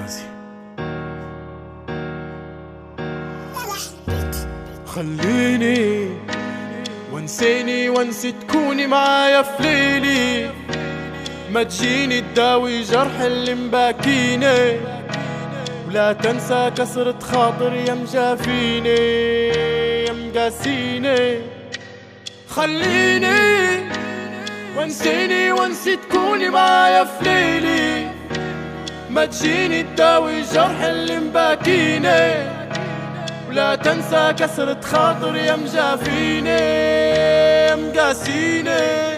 غازي. خليني وانسيني وانسي تكوني معايا في ليلي، ما تجيني تداوي جرح اللي مباكيني، ولا تنسى كسرة خاطر يا مجافيني يا مقاسيني. خليني وانسيني وانسي تكوني معايا في ليلي، ما تجيني تداوي جرح اللي مباكيني، ولا تنسى كسرة خاطر يا مجافيني يا مقاسيني.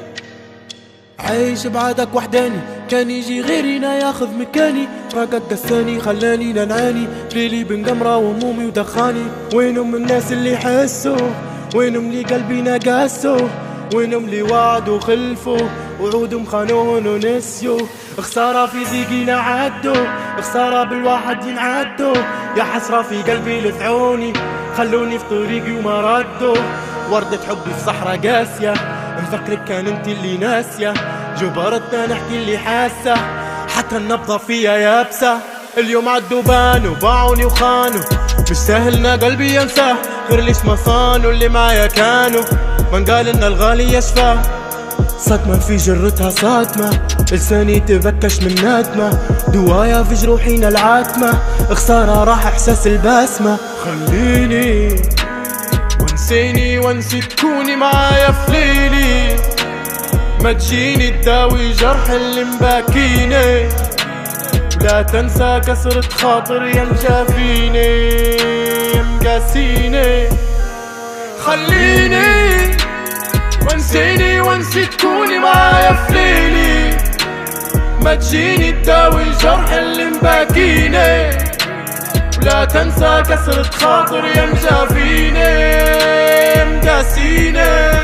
عايش بعدك وحداني، كان يجي غيرنا ياخذ مكاني، راقد دساني خلاني نعاني، ليلي بن قمرة وهمومي ودخاني. وينهم الناس اللي حسوا، وينهم اللي قلبي قاسوا، وينهم اللي وعدوا خلفوا وعودهم خانون ونسيوا. خسارة في زيقينا عدوا، خسارة بالواحد ينعدوا، يا حسرة في قلبي لفعوني خلوني في طريقي وما ردوا. وردة حبي في صحراء قاسية، مفكرك كان انت اللي ناسية، جبرتنا نحكي اللي حاسة حتى النبضة فيها يابسة. اليوم عدوا بانوا باعوني وخانوا، مش سهلنا قلبي ينساه، غير ليش ما صانوا اللي معايا كانوا، من قال ان الغالي يشفاه. صدمة في جرتها صدمة، لساني تبكش من نادمة، دوايا في جروحينا العاتمة، خسارة راح احساس البسمة. خليني وانسيني وانسي تكوني معايا في ليلي، ما تجيني تداوي جرح اللي مباكيني، ولا تنسى كسرة خاطر يا مجافيني يا مقاسيني. خليني وانسيني وانسي تكوني معايا في ليلي، ما تجيني تداوي جرح اللي مباكيني، ولا تنسى كسرة خاطر يا مجافيني يا مقاسيني.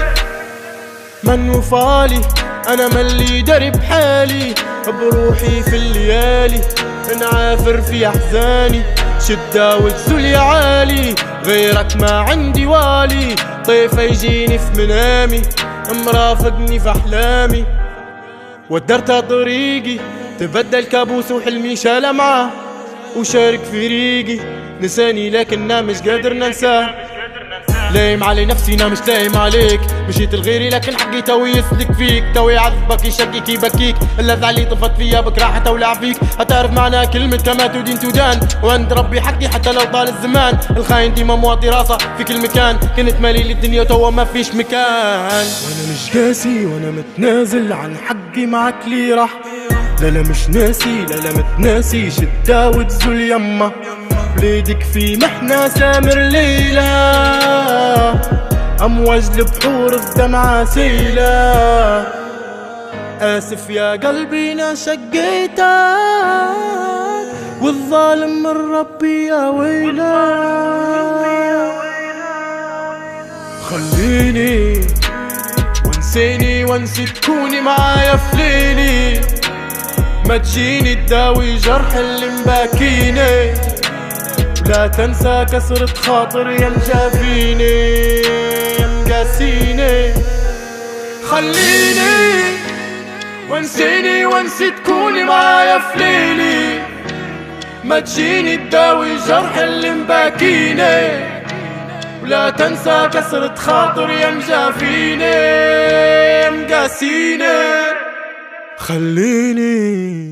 من وفالي انا ملي درب حالي، بروحي في الليالي نعافر في احزاني، شدة وتزول عالي غيرك ما عندي والي، طيفة يجيني في منامي مرافقني في احلامي. ودرتها طريقي تبدل كابوس وحلمي شال معاه، وشارك في ريقي نساني لكننا مش قادر ننساه. لايم علي نفسي انا مش لايم عليك، مشيت لغيري لكن حقي توي يسلك فيك، توي يعذبك يشكيك يبكيك، اللذة اللي طفت فيا بك راح تولع فيك. هتعرف معنى كلمة كما تدين تدان، وعند ربي حقي حتى لو طال الزمان، الخاين ديما موطي راسه في كل مكان، كنت مالي للدنيا توا ما فيش مكان. وانا مش قاسي وانا متنازل عن حقي معك لي راح، لا لا مش ناسي لا لا متناسي، شدة وتزول يما بليدك في محنة سامر ليلة، أمواج البحور في دمعة سيلة. آسف يا قلبي أنا شقيتك، والظالم من ربي يا ويله. خليني وانسيني وانسي تكوني معايا في ليلي، ما تجيني تداوي جرح اللي مباكيني، لا تنسى كسرة خاطر يا مجافيني يا مقاسيني. خليني وانسيني وانسي تكوني معايا في ليلي، ما تجيني تداوي جرح اللي مباكيني، ولا تنسى كسرة خاطر يا مجافيني يا مقاسيني. خليني